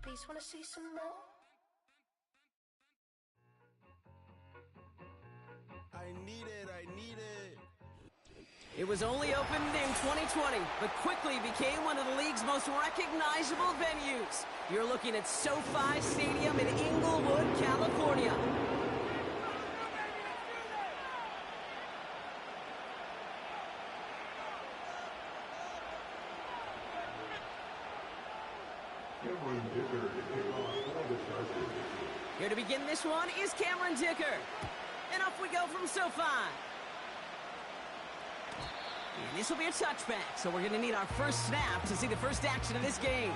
Please wanna see some more? I need it. It was only opened in 2020, but quickly became one of the league's most recognizable venues. You're looking at SoFi Stadium in Inglewood, California. Here to begin this one is Cameron Dicker. And off we go from SoFi. And this will be a touchback, so we're going to need our first snap to see the first action of this game.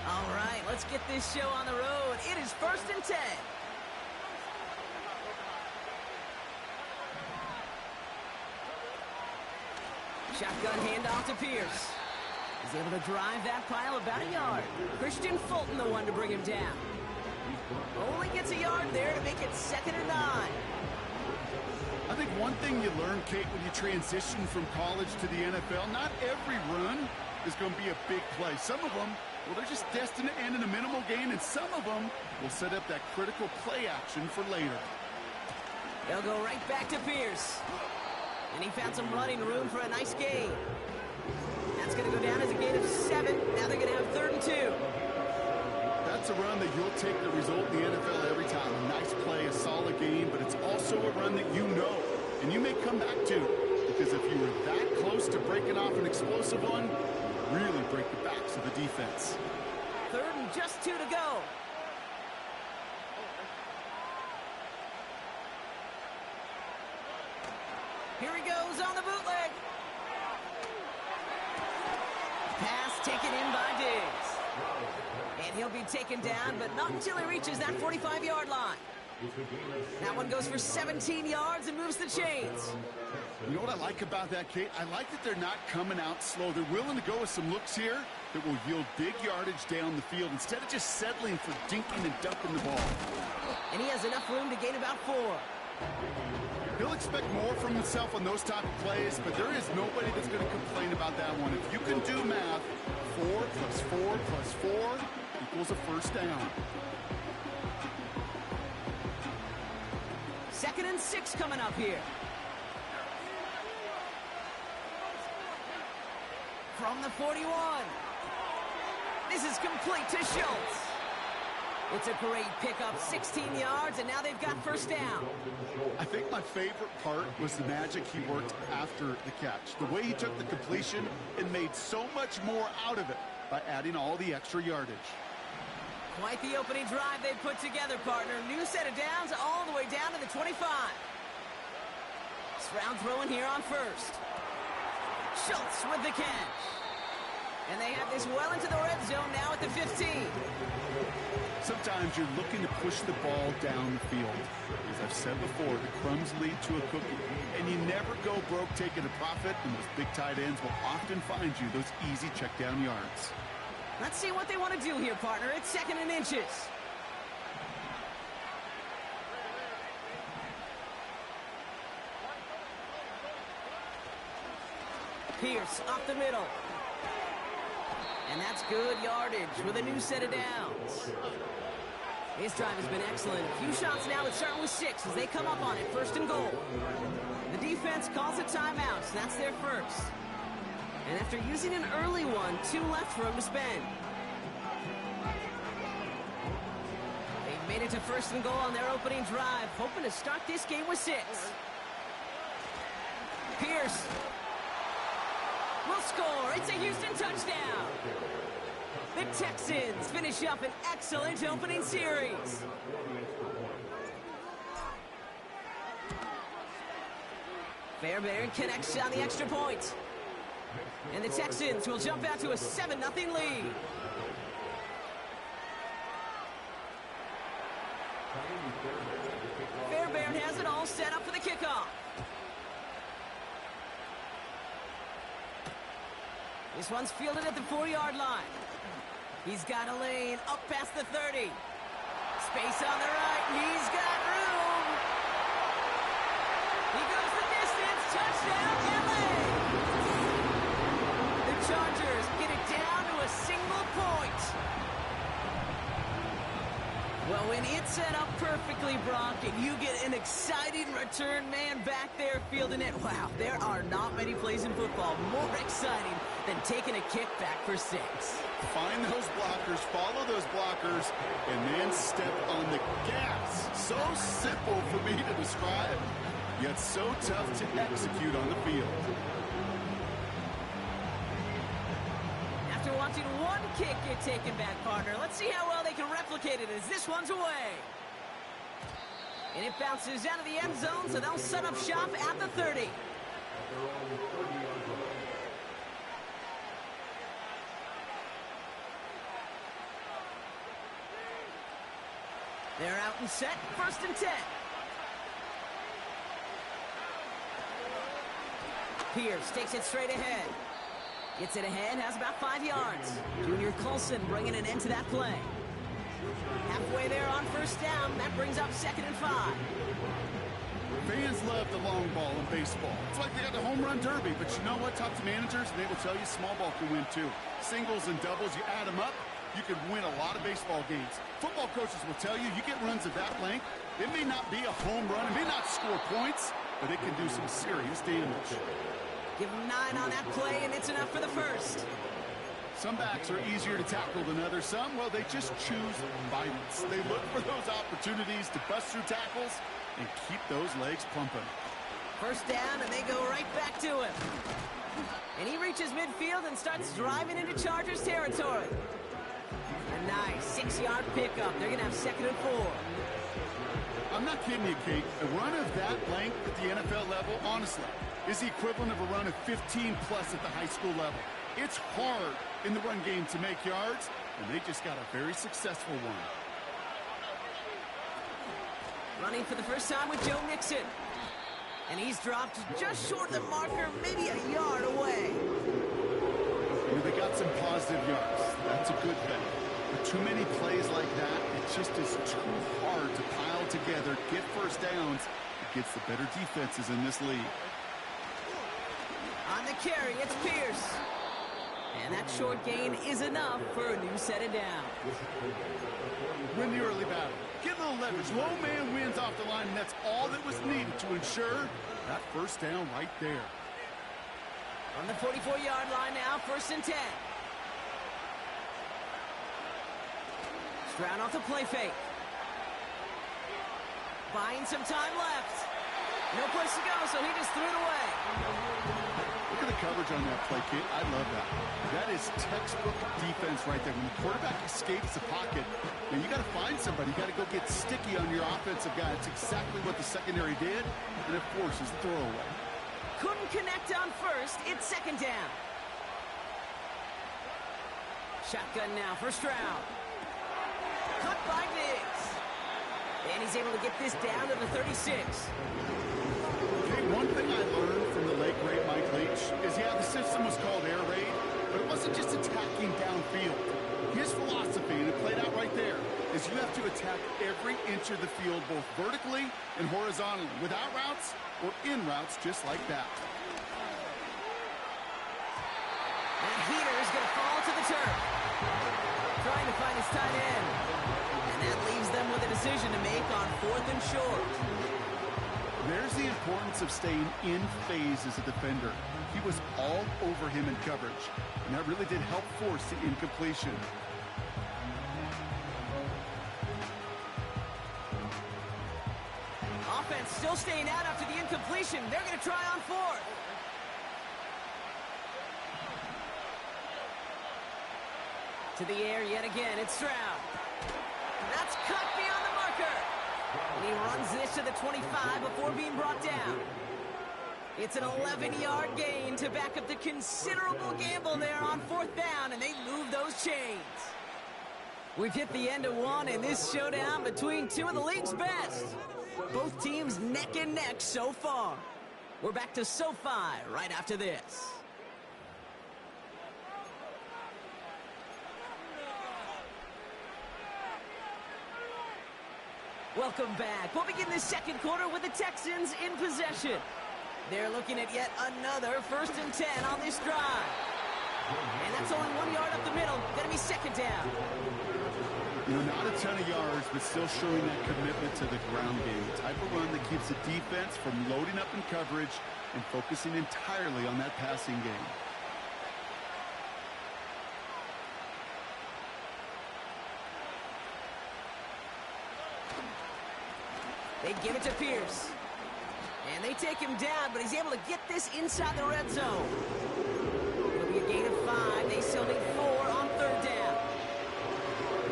All right, let's get this show on the road. It is 1st and 10. Shotgun handoff to Pierce. He's able to drive that pile about a yard. Christian Fulton, the one to bring him down. Only gets a yard there to make it 2nd and 9. I think one thing you learn, Kate, when you transition from college to the NFL, not every run is going to be a big play. Some of them, well, they're just destined to end in a minimal gain, and some of them will set up that critical play action for later. They'll go right back to Pierce. And he found some running room for a nice gain. That's going to go down as a gain of 7. Now they're going to have 3rd and 2. That's a run that you'll take the result in the NFL every time. A nice play, a solid game, but it's also a run that you know, and you may come back to. Because if you were that close to breaking off an explosive one, you really break the backs of the defense. 3rd and just 2 to go. Here he goes on the bootleg. Pass taken in by Diggs. And he'll be taken down, but not until he reaches that 45-yard line. That one goes for 17 yards and moves the chains. You know what I like about that, Kate? I like that they're not coming out slow. They're willing to go with some looks here that will yield big yardage down the field instead of just settling for dinking and dunking the ball. And he has enough room to gain about 4. He'll expect more from himself on those type of plays, but there is nobody that's going to complain about that one. If you can do math, 4 plus 4 plus 4 equals a first down. 2nd and 6 coming up here. From the 41. This is complete to Schultz. It's a great pickup, 16 yards, and now they've got 1st down. I think my favorite part was the magic he worked after the catch. The way he took the completion and made so much more out of it by adding all the extra yardage. Quite the opening drive they put together, partner. New set of downs all the way down to the 25. Stroud throwing here on 1st. Schultz with the catch. And they have this well into the red zone now at the 15. Sometimes you're looking to push the ball down the field. As I've said before, the crumbs lead to a cookie. And you never go broke taking a profit, and those big tight ends will often find you those easy check down yards. Let's see what they want to do here, partner. It's 2nd and inches. Pierce up the middle. And that's good yardage with a new set of downs. This drive has been excellent. A few shots now that start with 6 as they come up on it, 1st and goal. The defense calls a timeout, so that's their first. And after using an early one, 2 left for him to spend. They've made it to 1st and goal on their opening drive, hoping to start this game with 6. Pierce will score. It's a Houston touchdown. The Texans finish up an excellent opening series. Fairbairn connects on the extra point. And the Texans will jump out to a 7-0 lead. Fairbairn has it all set up for the kickoff. This one's fielded at the 4-yard line. He's got a lane up past the 30. Space on the right. He's got room. He goes the distance. Touchdown, LA. The Chargers get it down to a single point. Well, when it's set up perfectly, Brock, and you get an exciting return man back there fielding it, wow, there are not many plays in football more exciting than taking a kick back for 6. Find those blockers, follow those blockers, and then step on the gas. So simple for me to describe, yet so tough to execute on the field. After watching one kick get taken back, partner, let's see how well they can replicate it as this one's away. And it bounces out of the end zone, so they'll set up shop at the 30. They're out and set, 1st and 10. Pierce takes it straight ahead. Gets it ahead, has about 5 yards. Junior Colson bringing an end to that play. Halfway there on 1st down, that brings up 2nd and 5. Fans love the long ball in baseball. It's like they got the home run derby, but you know what? Talk to managers, and they will tell you small ball can win too. Singles and doubles, you add them up, you can win a lot of baseball games. Football coaches will tell you, you get runs of that length, it may not be a home run, it may not score points, but it can do some serious damage. Give him 9 on that play, and it's enough for the 1st. Some backs are easier to tackle than others. Some, well, they just choose violence. They look for those opportunities to bust through tackles and keep those legs pumping. 1st down, and they go right back to him. And he reaches midfield and starts driving into Chargers territory. A nice 6-yard pickup. They're going to have 2nd and 4. I'm not kidding you, Kate. A run of that length at the NFL level, honestly, is the equivalent of a run of 15-plus at the high school level. It's hard in the run game to make yards, and they just got a very successful one. Running for the first time with Joe Mixon. And he's dropped just short of the marker, maybe a yard away. Well, they got some positive yards. That's a good thing. But too many plays like that, it just is too hard to pile together, get 1st downs against the better defenses in this league. On the carry, it's Pierce. And that short gain is enough for a new set of downs. Win the early battle. Get a little leverage. Low man wins off the line, and that's all that was needed to ensure that 1st down right there. On the 44-yard line now, 1st and 10. Stroud off the play fake. Buying some time left. No place to go, so he just threw it away. Look at the coverage on that play, kid. I love that. That is textbook defense right there. When the quarterback escapes the pocket, man, you got to find somebody. You got to go get sticky on your offensive guy. It's exactly what the secondary did, and it forces the throwaway. Couldn't connect on 1st. It's 2nd down. Shotgun now for Stroud. Cut by Diggs. And he's able to get this down to the 36. Okay, one thing I learned from the late great Mike Leach is, yeah, the system was called air raid, but it wasn't just attacking downfield. His philosophy, and it played out right there, is you have to attack every inch of the field, both vertically and horizontally, without routes or in routes just like that. And Heater is going to fall to the turf. Trying to find his tight end. And that leaves them with a decision to make on 4th and short. There's the importance of staying in phase as a defender. He was all over him in coverage, and that really did help force the incompletion. Offense still staying out after the incompletion. They're going to try on 4th. To the air yet again. It's Stroud. That's cut beyond the marker. And he runs this to the 25 before being brought down. It's an 11-yard gain to back up the considerable gamble there on 4th down, and they move those chains. We've hit the end of one in this showdown between two of the league's best. Both teams neck and neck so far. We're back to SoFi right after this. Welcome back. We'll begin the second quarter with the Texans in possession. They're looking at yet another 1st and 10 on this drive. And that's only 1 yard up the middle. Going to be 2nd down. You know, not a ton of yards, but still showing that commitment to the ground game. The type of run that keeps the defense from loading up in coverage and focusing entirely on that passing game. They give it to Pierce. And they take him down, but he's able to get this inside the red zone. It'll be a gain of 5. They still need 4 on 3rd down.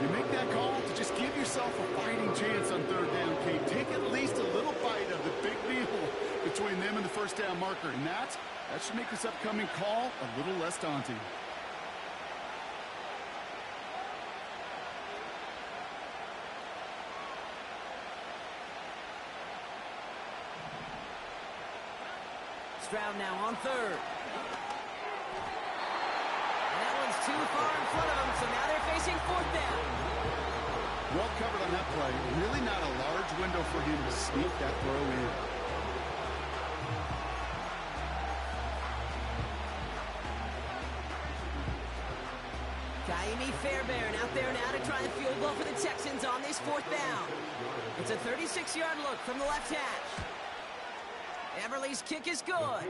You make that call to just give yourself a fighting chance on 3rd down, Kate. Take at least a little bite of the big deal between them and the 1st down marker. And that should make this upcoming call a little less daunting. Stroud now on 3rd. And that one's too far in front of them, so now they're facing 4th down. Well covered on that play. Really not a large window for him to sneak that throw in. Kaimi Fairbairn out there now to try the field goal for the Texans on this 4th down. It's a 36-yard look from the left hash. Everly's kick is good.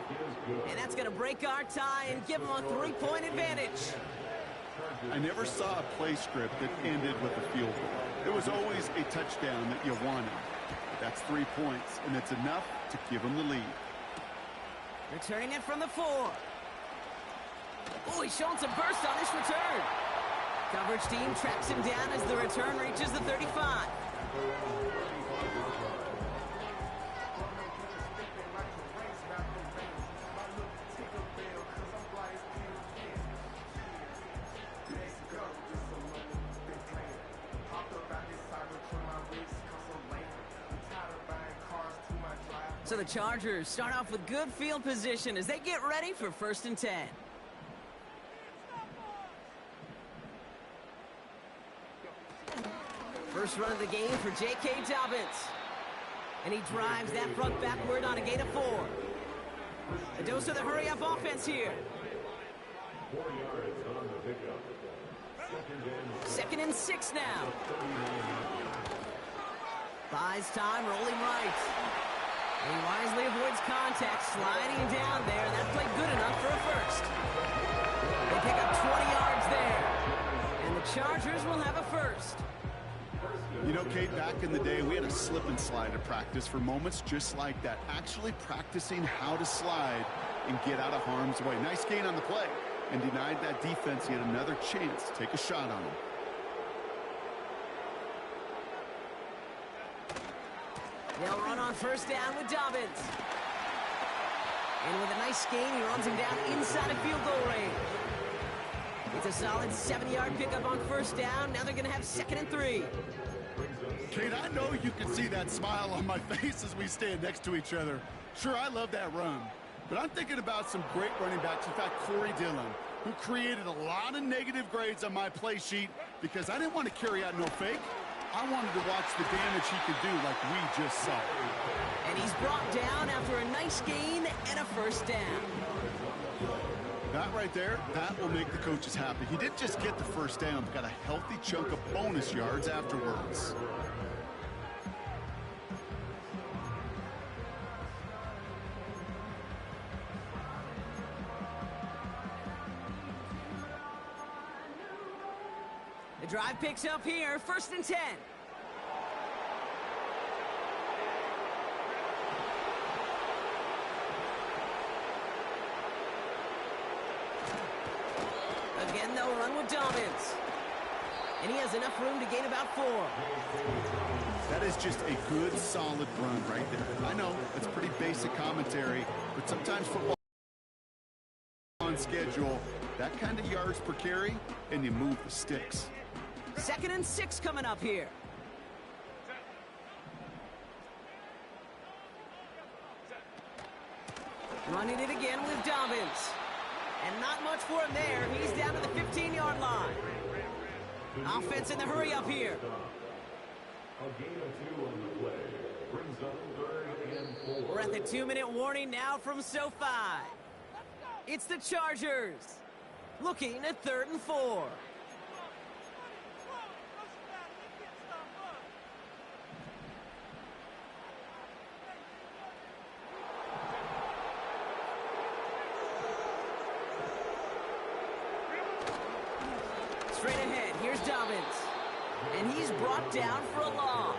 And that's going to break our tie and give them a 3-point advantage. I never saw a play script that ended with a field goal. It was always a touchdown that you wanted. But that's 3 points, and it's enough to give them the lead. Returning it from the 4. Oh, he's showing some burst on this return. Coverage team tracks him down as the return reaches the 35. So the Chargers start off with good field position as they get ready for 1st and 10. First run of the game for J.K. Dobbins. And he drives that front backward on a gain of 4. A dose of the hurry-up offense here. 2nd and 6 now. Buys time, rolling right. And he wisely avoids contact, sliding down there. That played good enough for a 1st. They pick up 20 yards there. And the Chargers will have a 1st. You know, Kate, back in the day, we had a slip and slide at practice for moments just like that. Actually practicing how to slide and get out of harm's way. Nice gain on the play and denied that defense yet another chance to take a shot on him. They'll run on 1st down with Dobbins. And with a nice gain, he runs him down inside of field goal range. It's a solid 7-yard pickup on 1st down. Now they're going to have 2nd and 3. Kate, I know you can see that smile on my face as we stand next to each other. Sure, I love that run. But I'm thinking about some great running backs. In fact, Corey Dillon, who created a lot of negative grades on my play sheet because I didn't want to carry out no fake. I wanted to watch the damage he could do like we just saw. And he's brought down after a nice gain and a 1st down. That right there, that will make the coaches happy. He didn't just get the 1st down, but got a healthy chunk of bonus yards afterwards. The drive picks up here, 1st and 10. Again, they'll run with Dobbins. And he has enough room to gain about 4. That is just a good, solid run right there. I know, it's pretty basic commentary, but sometimes football on schedule, that kind of yards per carry, and you move the sticks. 2nd and 6 coming up here. Running it again with Dobbins. And not much for him there. He's down to the 15-yard line. Offense in the hurry up here. A gain of 2 on the play. Brings up 3rd and 4. We're at the 2-minute warning now from SoFi. It's the Chargers. Looking at 3rd and 4. Straight ahead, here's Dobbins. And he's brought down for a loss.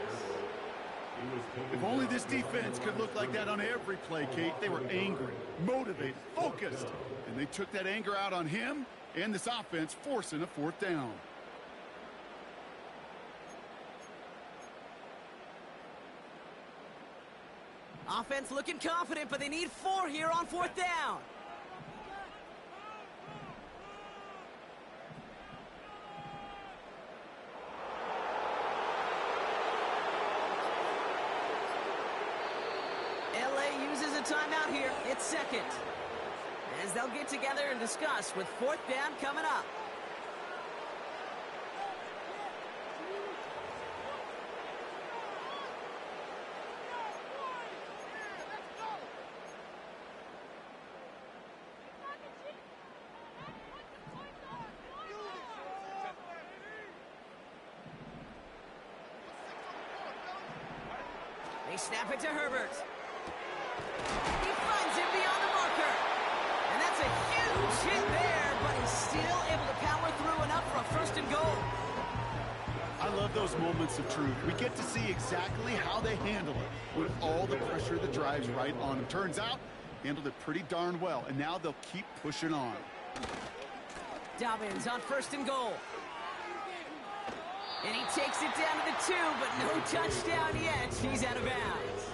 If only this defense could look like that on every play, Kate. They were angry, motivated, focused. And they took that anger out on him and this offense, forcing a 4th down. Offense looking confident, but they need 4 here on 4th down. LA uses a timeout here. It's 2nd. As they'll get together and discuss with 4th down coming up. They snap it to Herbert. He finds him beyond the marker. And that's a huge hit there, but he's still able to power through enough for a 1st and goal. I love those moments of truth. We get to see exactly how they handle it with all the pressure that drives right on them. Turns out, handled it pretty darn well, and now they'll keep pushing on. Dobbins on 1st and goal. And he takes it down to the 2, but no touchdown yet. He's out of bounds.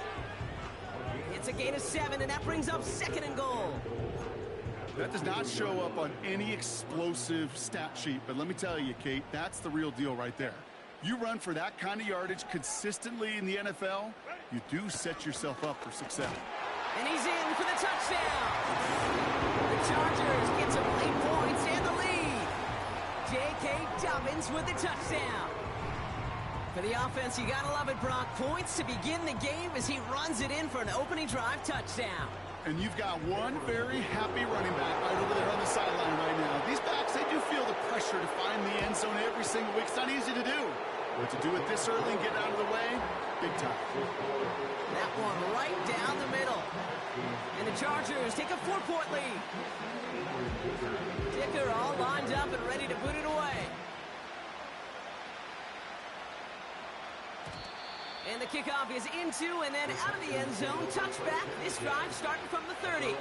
It's a gain of 7, and that brings up 2nd and goal. That does not show up on any explosive stat sheet, but let me tell you, Kate, that's the real deal right there. You run for that kind of yardage consistently in the NFL, you do set yourself up for success. And he's in for the touchdown. The Chargers get some late points and the lead. J.K. Dobbins with the touchdown. For the offense, you gotta love it, Brock. Points to begin the game as he runs it in for an opening drive touchdown. And you've got one very happy running back right over there on the sideline right now. These backs, they do feel the pressure to find the end zone every single week. It's not easy to do. But to do it this early and get out of the way, big time. That one right down the middle. And the Chargers take a 4-point lead. Dicker all lined up and ready to put it away. And the kickoff is into and then out of the end zone. Touchback. This drive starting from the 30.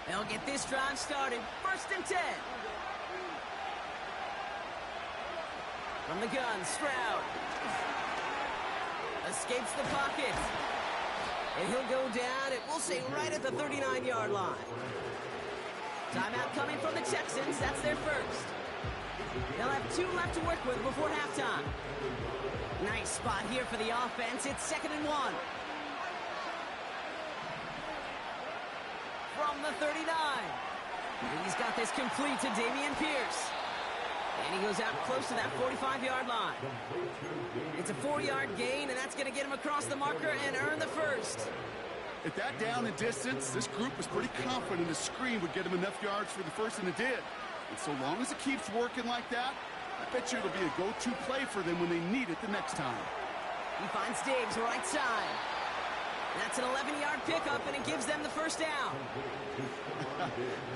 They'll get this drive started. 1st and 10. From the gun, Stroud. Escapes the pocket. And he'll go down, we'll say right at the 39-yard line. Timeout coming from the Texans. That's their first. They'll have 2 left to work with before halftime. Nice spot here for the offense. It's 2nd and 1. From the 39. He's got this complete to Dameon Pierce. And he goes out close to that 45-yard line. It's a 4-yard gain, and that's going to get him across the marker and earn the first. At that down and distance, this group was pretty confident a screen would get him enough yards for the first, and it did. And so long as it keeps working like that, I bet you it'll be a go-to play for them when they need it the next time. He finds Diggs right side. That's an 11-yard pickup, and it gives them the first down.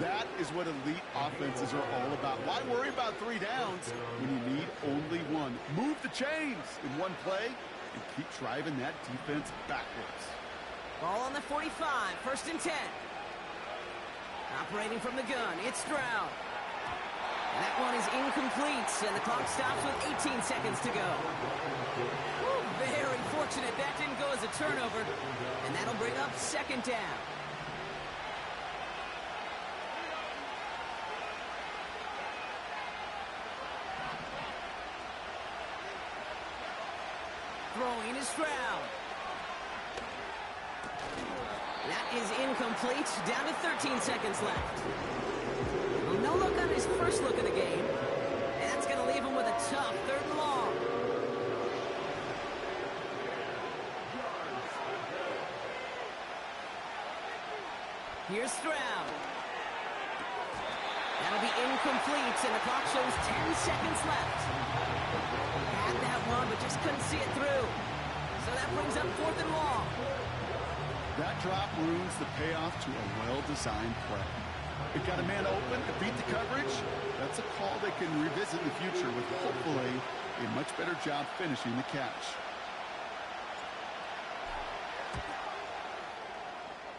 That is what elite offenses are all about. Why worry about 3 downs when you need only 1? Move the chains in one play and keep driving that defense backwards. Ball on the 45, 1st and 10. Operating from the gun, it's Stroud. And that one is incomplete, and the clock stops with 18 seconds to go. Woo, very fortunate that didn't go as a turnover, and that'll bring up 2nd down. Throwing is Stroud. That is incomplete. Down to 13 seconds left. Well, no look on his first look of the game. And that's going to leave him with a tough 3rd and long. Here's Stroud. That'll be incomplete, and the clock shows 10 seconds left. Had that one, but just couldn't see it through. So that brings up 4th and long. That drop ruins the payoff to a well-designed play. It got a man open to beat the coverage. That's a call they can revisit in the future with hopefully a much better job finishing the catch.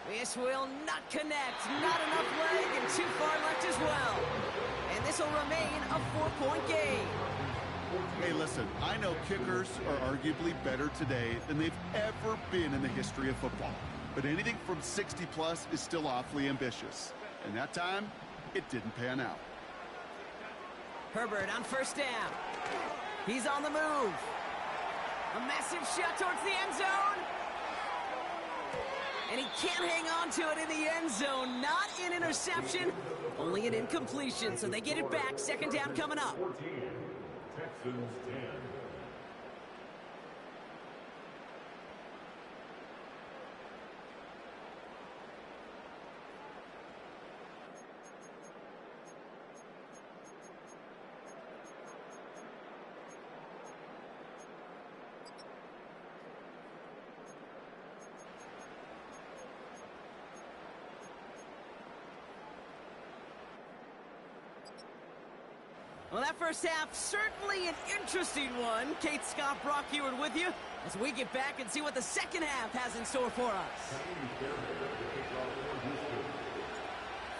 This will not connect. Not enough leg and too far left as well. And this will remain a 4-point game. Hey, listen, I know kickers are arguably better today than they've ever been in the history of football. But anything from 60-plus is still awfully ambitious. And that time, it didn't pan out. Herbert on 1st down. He's on the move. A massive shot towards the end zone. And he can't hang on to it in the end zone. Not an interception, only an incompletion. So they get it back. 2nd down coming up. 14, Texans 10. Well, that first half, certainly an interesting one. Kate Scott, Brock Heward with you as we get back and see what the second half has in store for us.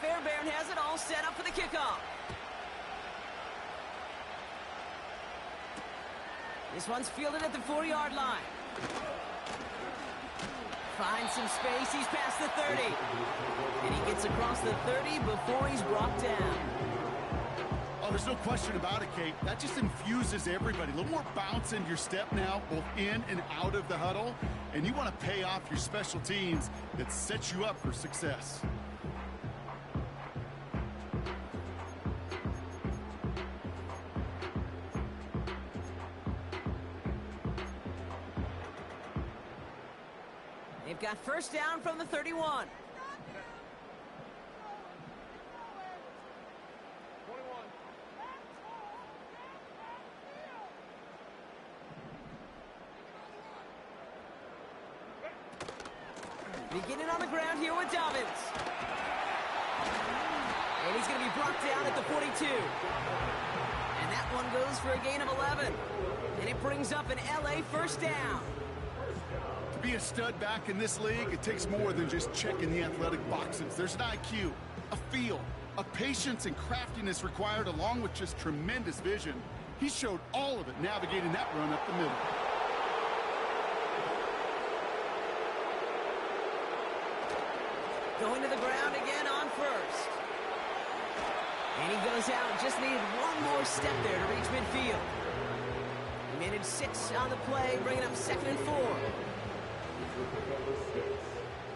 Fairbairn has it all set up for the kickoff. This one's fielded at the 4-yard line. Finds some space. He's past the 30. And he gets across the 30 before he's brought down. Oh, there's no question about it, Kate. That just infuses everybody. A little more bounce in your step now, both in and out of the huddle. And you want to pay off your special teams that sets you up for success. They've got 1st down from the 31. Beginning on the ground here with Dobbins. And he's going to be brought down at the 42. And that one goes for a gain of 11. And it brings up an LA 1st down. To be a stud back in this league, it takes more than just checking the athletic boxes. There's an IQ, a feel, a patience and craftiness required along with just tremendous vision. He showed all of it navigating that run up the middle. Going to the ground again on 1st. And he goes out. Just needed one more step there to reach midfield. He managed 6 on the play, bringing up 2nd and 4.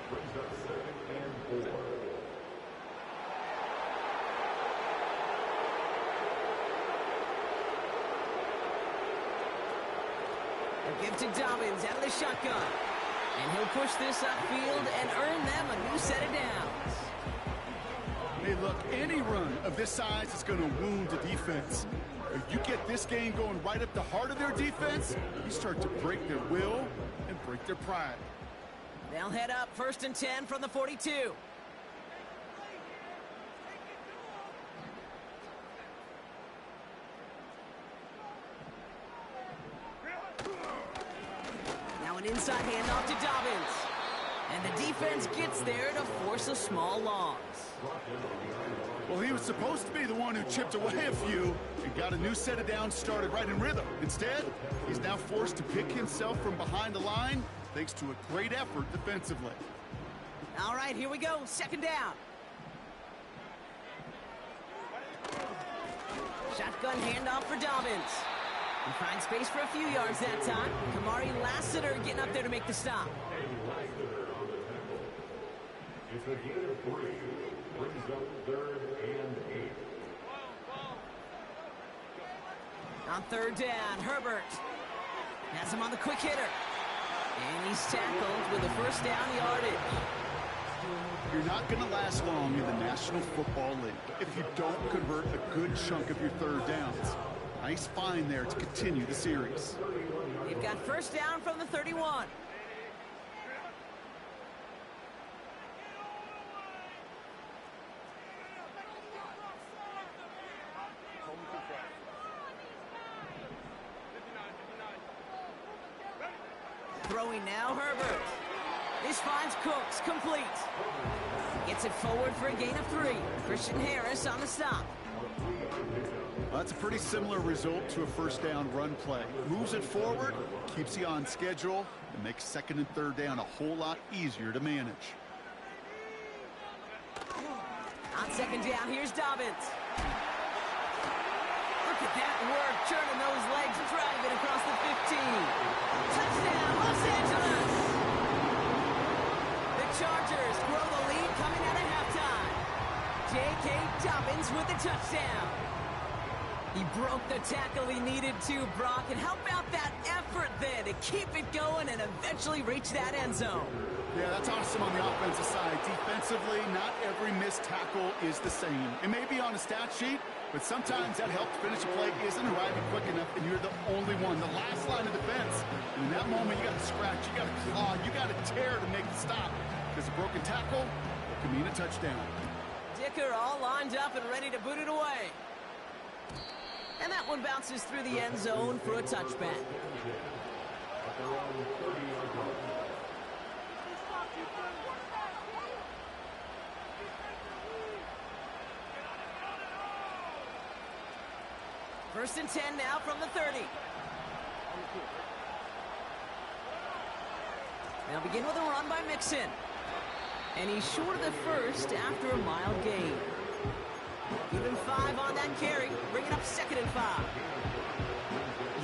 Brings up 2nd and 4. A give to Dobbins out of the shotgun. And he'll push this upfield and earn them a new set of downs. Hey, look, any run of this size is going to wound the defense. If you get this game going right up the heart of their defense, you start to break their will and break their pride. They'll head up 1st and 10 from the 42. Now an inside handoff to Dobbins. And the defense gets there to force a small loss. Well, he was supposed to be the one who chipped away a few and got a new set of downs started right in rhythm. Instead, he's now forced to pick himself from behind the line thanks to a great effort defensively. All right, here we go. 2nd down. Shotgun handoff for Dobbins. He finds space for a few yards that time. Kamari Lassiter getting up there to make the stop. It's a gain of 3. Brings up 3rd and 8. On 3rd down, Herbert has him on the quick hitter. And he's tackled with a 1st down yardage. You're not going to last long in the National Football League if you don't convert a good chunk of your 3rd downs. Nice find there to continue the series. They've got 1st down from the 31. Throwing now, Herbert. This finds Cooks, complete. Gets it forward for a gain of 3. Christian Harris on the stop. Well, that's a pretty similar result to a 1st down run play. Moves it forward, keeps you on schedule, and makes 2nd and 3rd down a whole lot easier to manage. On 2nd down, here's Dobbins. Look at that work, turning those legs, driving across the 15. Touchdown, Los Angeles! The Chargers grow the lead coming out of halftime. J.K. Dobbins with the touchdown. He broke the tackle he needed to, Brock, and how about that effort there to keep it going and eventually reach that end zone? Yeah, that's awesome on the offensive side. Defensively, not every missed tackle is the same. It may be on a stat sheet, but sometimes that help to finish a play isn't arriving quick enough, and you're the only one, the last line of defense. And in that moment, you got to scratch, you got to claw, you got to tear to make the stop. Because a broken tackle can mean a touchdown. Dicker all lined up and ready to boot it away. And that one bounces through the end zone for a touchback. First and 10 now from the 30. They'll begin with a run by Mixon. And he's short of the first after a mild gain. Give him 5 on that carry, bringing up 2nd and 5.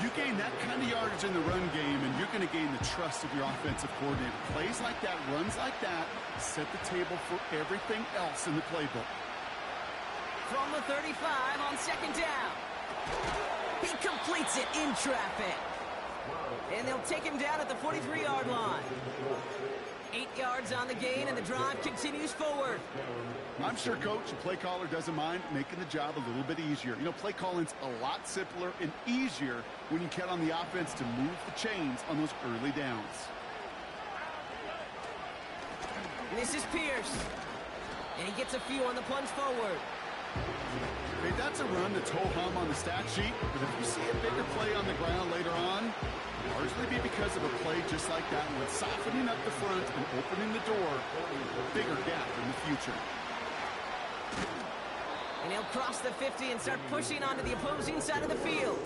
You gain that kind of yardage in the run game, and you're going to gain the trust of your offensive coordinator. Plays like that, runs like that, set the table for everything else in the playbook. From the 35 on 2nd down. He completes it in traffic. And they'll take him down at the 43-yard line. 8 yards on the gain, and the drive continues forward. I'm sure, Coach, the play caller doesn't mind making the job a little bit easier. You know, play calling's a lot simpler and easier when you count on the offense to move the chains on those early downs. This is Pierce. And he gets a few on the plunge forward. Okay, that's a run that's ho-hum on the stat sheet, but if you see a bigger play on the ground later on, largely be because of a play just like that one, softening up the front and opening the door, a bigger gap in the future. And he'll cross the 50 and start pushing onto the opposing side of the field.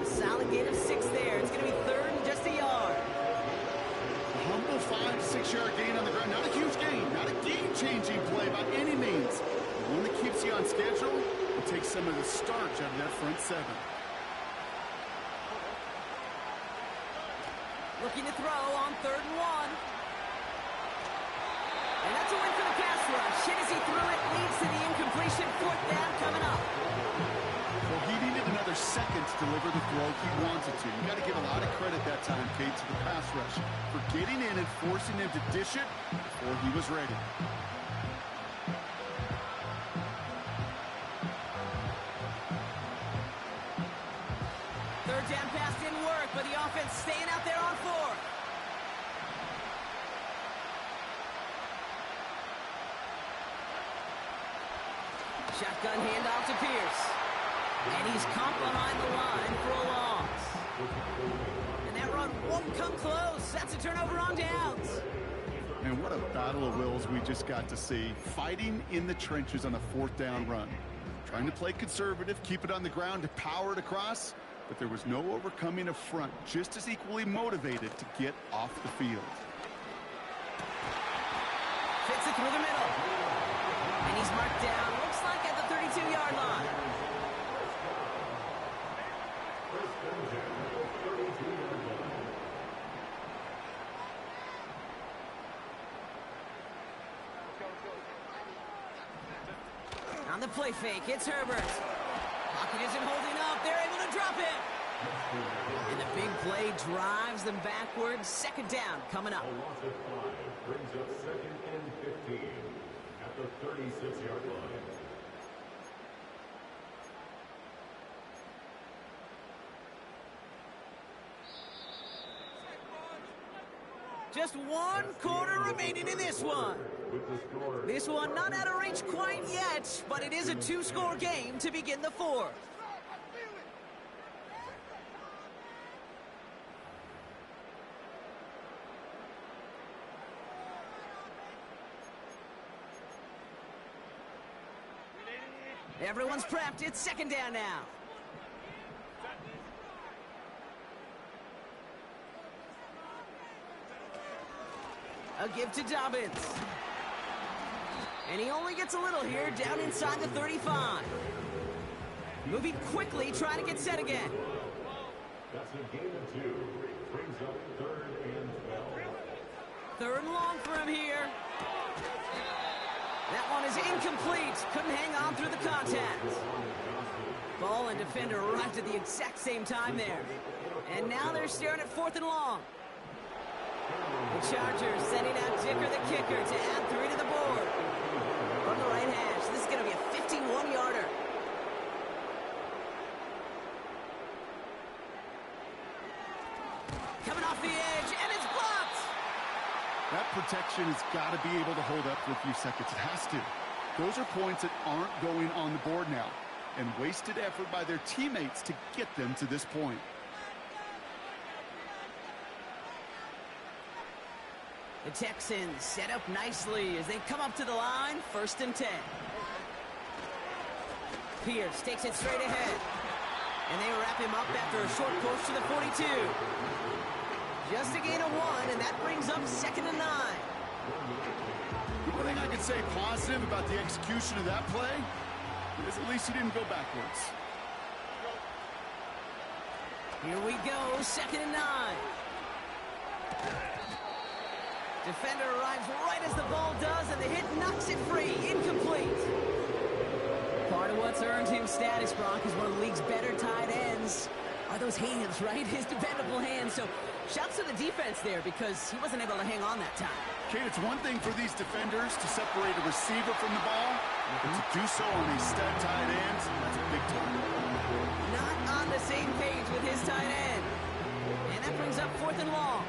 A solid gain of 6 there. It's going to be 3rd and just a yard. A humble 5 to 6 yard gain on the ground. Not a huge gain, not a game-changing play by any means. The one that keeps you on schedule and takes some of the starch out of that front 7. Looking to throw on 3rd and 1. And that's a win for the pass rush. Hit as he threw it, leads to the incompletion. 4th down coming up. Well, he needed another second to deliver the throw he wanted to. You got to give a lot of credit that time, Kate, to the pass rush for getting in and forcing him to dish it before he was ready. Third down pass didn't work, but the offense staying out there on 4th. Shotgun handoff to Pierce. And he's caught behind the line for a loss. And that run won't come close. That's a turnover on downs. And what a battle of wills we just got to see. Fighting in the trenches on a 4th down run. Trying to play conservative, keep it on the ground to power it across. But there was no overcoming a front, just as equally motivated to get off the field. Fits it through the middle. And he's marked down, looks like at the 32-yard line. On the play fake, it's Herbert. Pocket isn't holding up. They're able to drop it. And the big play drives them backwards. Second down coming up. A loss of 5 brings up 2nd and 15 at the 36-yard line. Just one quarter remaining in this one. With the score, This one not out of reach quite yet, but it is a 2-score game to begin the fourth. Everyone's prepped. It's second down now. A give to Dobbins. And he only gets a little here, down inside the 35. Moving quickly, trying to get set again. that's a gain of 2. Brings up 3rd and 12. 3rd and long for him here. That one is incomplete. Couldn't hang on through the contact. Ball and defender arrived at the exact same time there. And now they're staring at 4th and long. The Chargers sending out Dicker the kicker to add 3 to the board. From the right hash, this is going to be a 51-yarder. Coming off the edge, and it's blocked! That protection has got to be able to hold up for a few seconds. It has to. Those are points that aren't going on the board now, and wasted effort by their teammates to get them to this point. The Texans set up nicely as they come up to the line, 1st and 10. Pierce takes it straight ahead. And they wrap him up after a short push to the 42. Just a gain of 1, and that brings up 2nd and 9. The one thing I could say positive about the execution of that play is at least he didn't go backwards. Here we go, 2nd and 9. Defender arrives right as the ball does, and the hit knocks it free. Incomplete. Part of what's earned him status, Brock, is one of the league's better tight ends. Are those hands, right? His dependable hands. So, shouts to the defense there because he wasn't able to hang on that time. Kate, it's one thing for these defenders to separate a receiver from the ball, but to do so on these stud tight ends, that's a big time. Not on the same page with his tight end. And that brings up 4th and long.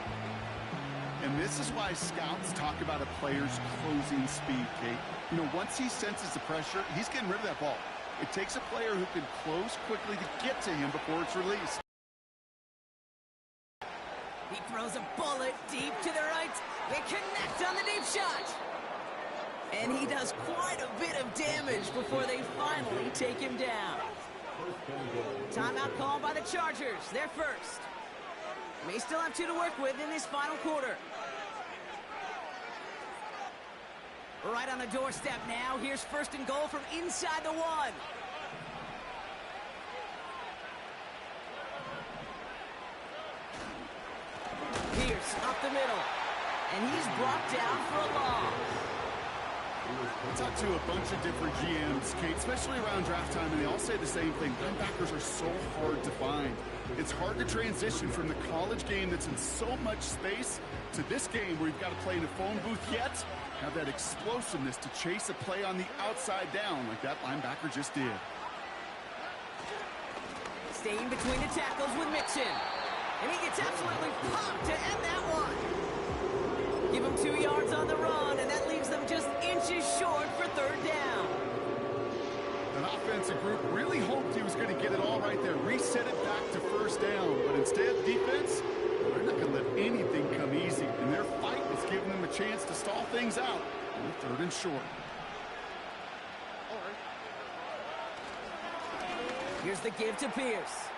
And this is why scouts talk about a player's closing speed, Kate. You know, once he senses the pressure, he's getting rid of that ball. It takes a player who can close quickly to get to him before it's released. He throws a bullet deep to the right. They connect on the deep shot. And he does quite a bit of damage before they finally take him down. Timeout called by the Chargers. They're first. May still have 2 to work with in this final quarter. Right on the doorstep now. Here's 1st and goal from inside the 1. Pierce up the middle. And he's brought down for a loss. I talked to a bunch of different GMs, Kate, especially around draft time, and they all say the same thing. Linebackers are so hard to find. It's hard to transition from the college game that's in so much space to this game where you've got to play in a phone booth yet have that explosiveness to chase a play on the outside down like that linebacker just did. Staying between the tackles with Mixon. And he gets absolutely popped to end that one. Give him 2 yards on the run, and that leaves them just inches short for 3rd down. An offensive group really hoped he was going to get it all right there, reset it back to 1st down. But instead, defense, they're not going to let anything come easy. And their fight is giving them a chance to stall things out on 3rd and short. Here's the give to Pierce.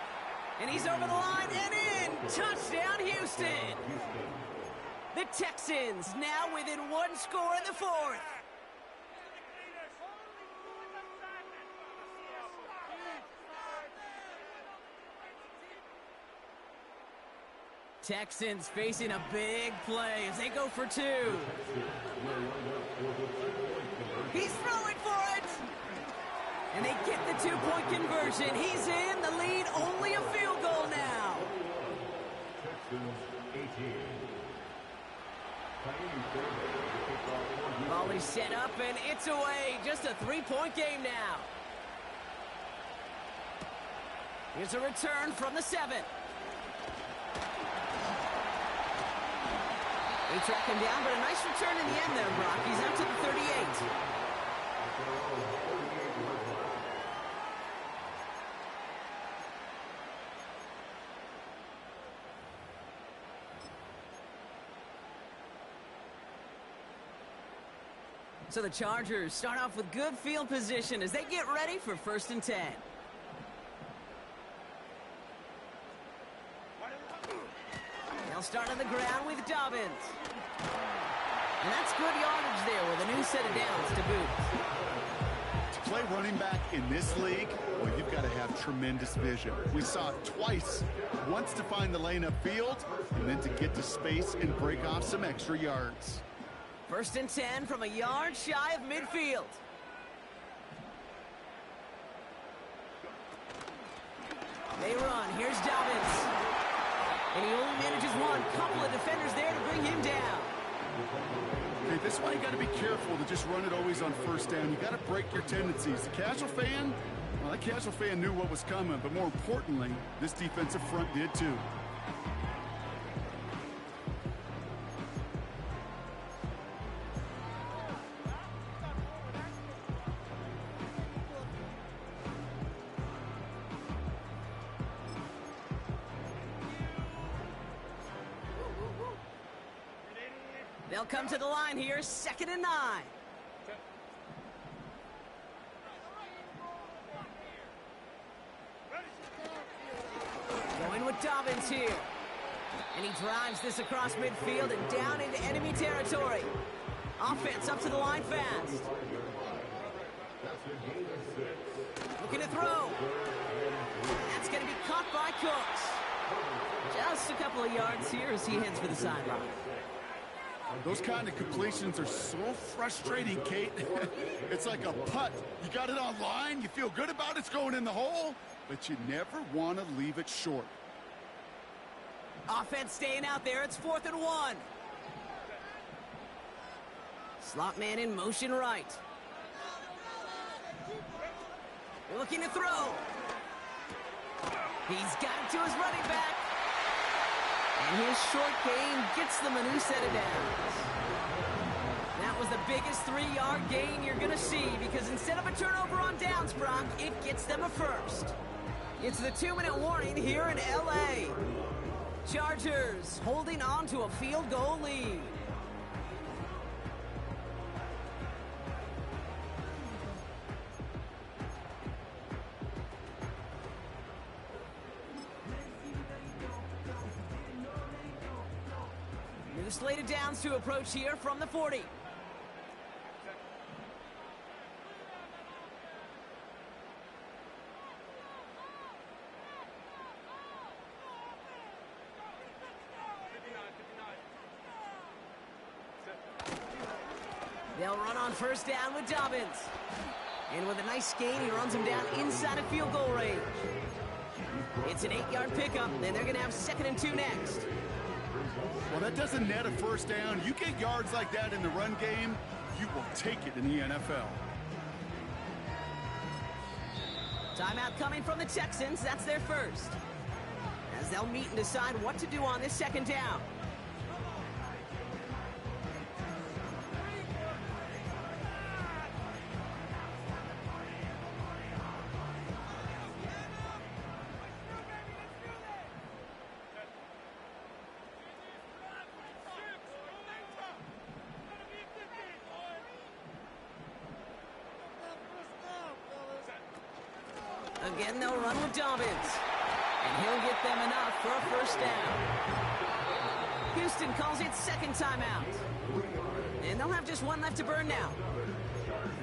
And he's over the line and in. Touchdown, Houston. The Texans now within 1 score in the 4th. Texans facing a big play as they go for 2. He's throwing for it. And they get the two-point conversion. He's in. The lead, only a field goal now. Texans 18. Ball is set up, and it's away. Just a three-point game now. Here's a return from the 7. They track him down, but a nice return in the end there, Brock. He's out to the 38. So the Chargers start off with good field position as they get ready for 1st and 10. They'll start on the ground with Dobbins. And that's good yardage there with a new set of downs to boot. To play running back in this league, well, you've got to have tremendous vision. We saw it twice. Once to find the lane upfield, and then to get to space and break off some extra yards. 1st and 10 from a yard shy of midfield. They run. Here's Dobbins. And he only manages one. Couple of defenders there to bring him down. Okay, this is why you got to be careful to just run it always on 1st down. You got to break your tendencies. The casual fan, well, that casual fan knew what was coming, but more importantly, this defensive front did too. They'll come to the line here, 2nd and 9. Going with Dobbins here. And he drives this across midfield and down into enemy territory. Offense up to the line fast. Looking to throw. That's going to be caught by Cooks. Just a couple of yards here as he heads for the sideline. Those kind of completions are so frustrating, Kate. It's like a putt. You got it on line, you feel good about it's going in the hole, but you never want to leave it short. Offense staying out there. It's 4th and 1. Slot man in motion right. Looking to throw. He's got it to his running back. And his short gain gets them a new set of downs. That was the biggest 3-yard gain you're going to see because instead of a turnover on downs, Brock, it gets them a first. It's the 2-minute warning here in L.A. Chargers holding on to a field goal lead. New slate of downs to approach here from the 40. They'll run on 1st down with Dobbins. And with a nice gain, he runs him down inside of field goal range. It's an 8-yard pickup, and they're going to have 2nd and 2 next. Well, that doesn't net a 1st down. You get yards like that in the run game, you will take it in the NFL. Timeout coming from the Texans. That's their first. As they'll meet and decide what to do on this 2nd down. Again, they'll run with Dobbins. And he'll get them enough for a 1st down. Houston calls it 2nd timeout. And they'll have just one left to burn now.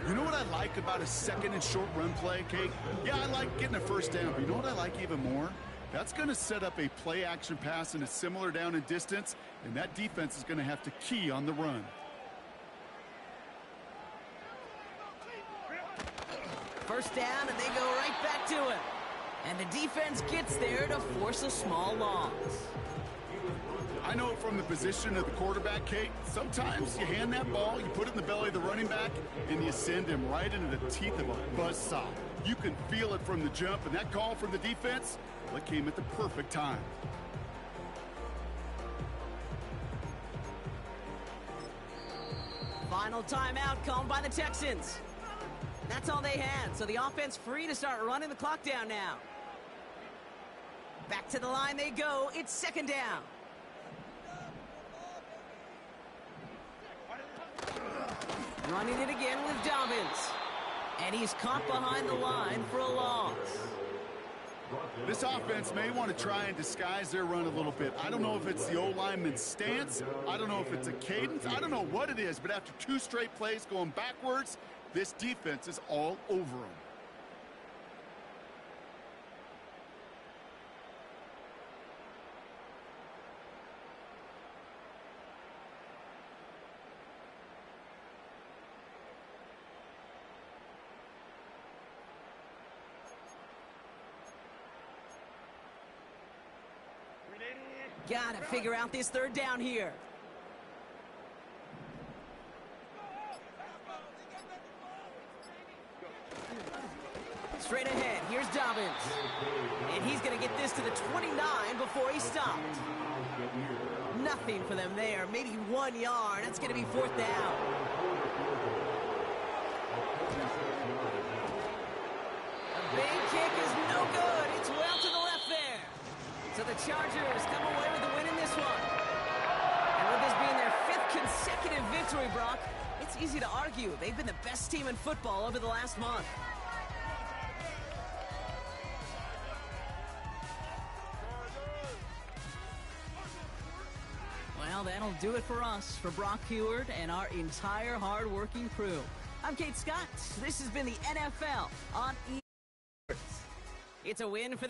You know what I like about a 2nd and short run play, Kate? Yeah, I like getting a 1st down, but you know what I like even more? That's going to set up a play-action pass in a similar down and distance, and that defense is going to have to key on the run. first down, and they go right back to him. And the defense gets there to force a small loss. I know from the position of the quarterback, Kate, sometimes you hand that ball, you put it in the belly of the running back, and you send him right into the teeth of a buzzsaw. You can feel it from the jump, and that call from the defense, well, it came at the perfect time. Final timeout called by the Texans. That's all they had, so the offense free to start running the clock down now. Back to the line they go. It's second down. Running it again with Dobbins. And he's caught behind the line for a loss. This offense may want to try and disguise their run a little bit. I don't know if it's the O-lineman's stance. I don't know if it's a cadence. I don't know what it is, but after 2 straight plays going backwards, this defense is all over them. Gotta figure out this third down here. Straight ahead, here's Dobbins. And he's gonna get this to the 29 before he stopped. Nothing for them there, maybe 1 yard. That's gonna be fourth down. A big kick is no good. It's well to the left there. So the Chargers come away with the win in this one. And with this being their 5th consecutive victory, Brock, it's easy to argue they've been the best team in football over the last month. Well, that'll do it for us, for Brock Heward and our entire hard-working crew. I'm Kate Scott. This has been the NFL on E. It's a win for the